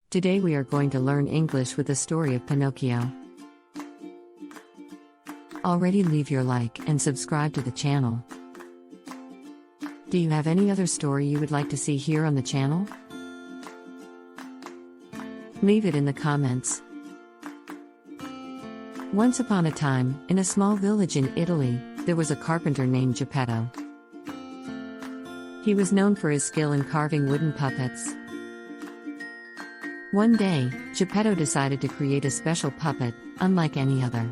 Today we are going to learn English with the story of Pinocchio. Already leave your like and subscribe to the channel. Do you have any other story you would like to see here on the channel? Leave it in the comments. Once upon a time, in a small village in Italy, there was a carpenter named Geppetto. He was known for his skill in carving wooden puppets. One day, Geppetto decided to create a special puppet, unlike any other.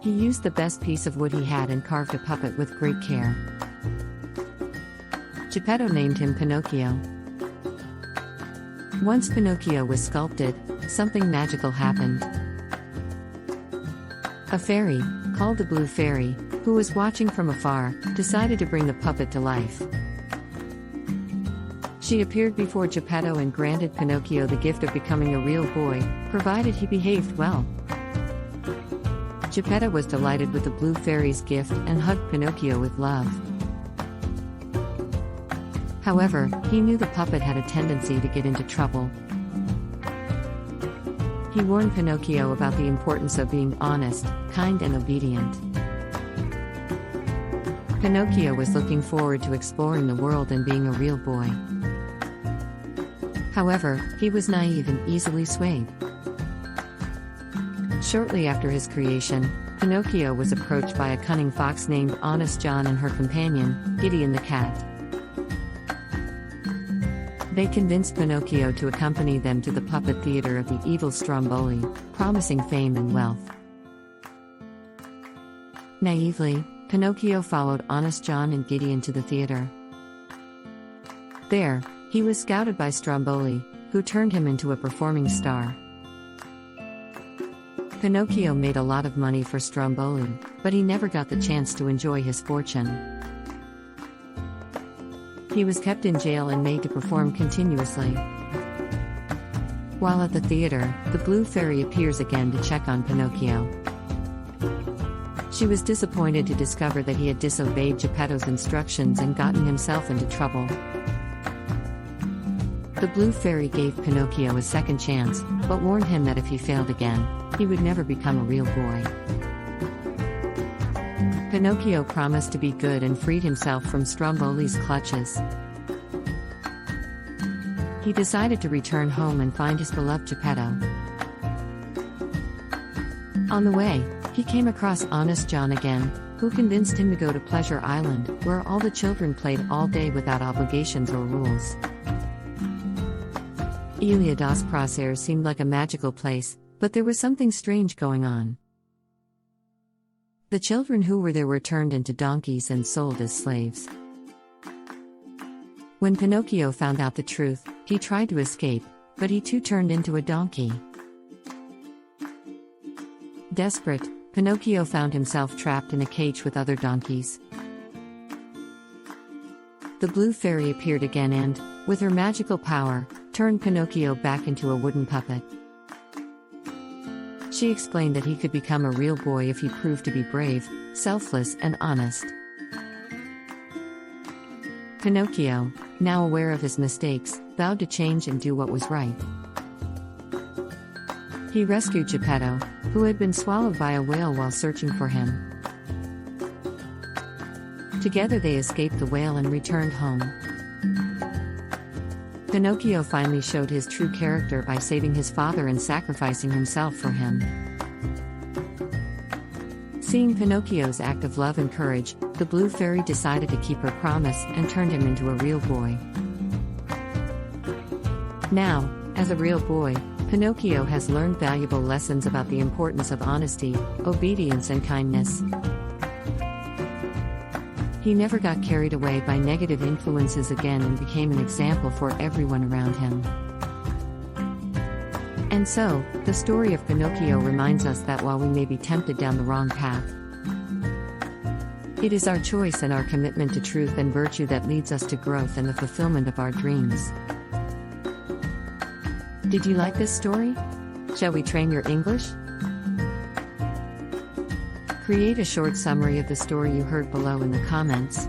He used the best piece of wood he had and carved a puppet with great care. Geppetto named him Pinocchio. Once Pinocchio was sculpted, something magical happened. A fairy, called the Blue Fairy, who was watching from afar, decided to bring the puppet to life. She appeared before Geppetto and granted Pinocchio the gift of becoming a real boy, provided he behaved well. Geppetto was delighted with the Blue Fairy's gift and hugged Pinocchio with love. However, he knew the puppet had a tendency to get into trouble. He warned Pinocchio about the importance of being honest, kind and obedient. Pinocchio was looking forward to exploring the world and being a real boy. However, he was naive and easily swayed. Shortly after his creation, Pinocchio was approached by a cunning fox named Honest John and her companion, Gideon the cat. They convinced Pinocchio to accompany them to the puppet theater of the evil Stromboli, promising fame and wealth. Naively, Pinocchio followed Honest John and Gideon to the theater. There, he was scouted by Stromboli, who turned him into a performing star. Pinocchio made a lot of money for Stromboli, but he never got the chance to enjoy his fortune. He was kept in jail and made to perform continuously. While at the theater, the Blue Fairy appears again to check on Pinocchio. She was disappointed to discover that he had disobeyed Geppetto's instructions and gotten himself into trouble. The Blue Fairy gave Pinocchio a second chance, but warned him that if he failed again, he would never become a real boy. Pinocchio promised to be good and freed himself from Stromboli's clutches. He decided to return home and find his beloved Geppetto. On the way, he came across Honest John again, who convinced him to go to Pleasure Island, where all the children played all day without obligations or rules. Ilha das Prazeres seemed like a magical place, but there was something strange going on. The children who were there were turned into donkeys and sold as slaves. When Pinocchio found out the truth, he tried to escape, but he too turned into a donkey. Desperate, Pinocchio found himself trapped in a cage with other donkeys. The Blue Fairy appeared again and, with her magical power, turned Pinocchio back into a wooden puppet. She explained that he could become a real boy if he proved to be brave, selfless and honest. Pinocchio, now aware of his mistakes, vowed to change and do what was right. He rescued Geppetto, who had been swallowed by a whale while searching for him. Together they escaped the whale and returned home. Pinocchio finally showed his true character by saving his father and sacrificing himself for him. Seeing Pinocchio's act of love and courage, the Blue Fairy decided to keep her promise and turned him into a real boy. Now, as a real boy, Pinocchio has learned valuable lessons about the importance of honesty, obedience and kindness. He never got carried away by negative influences again and became an example for everyone around him. And so, the story of Pinocchio reminds us that while we may be tempted down the wrong path, it is our choice and our commitment to truth and virtue that leads us to growth and the fulfillment of our dreams. Did you like this story? Shall we train your English? Create a short summary of the story you heard below in the comments.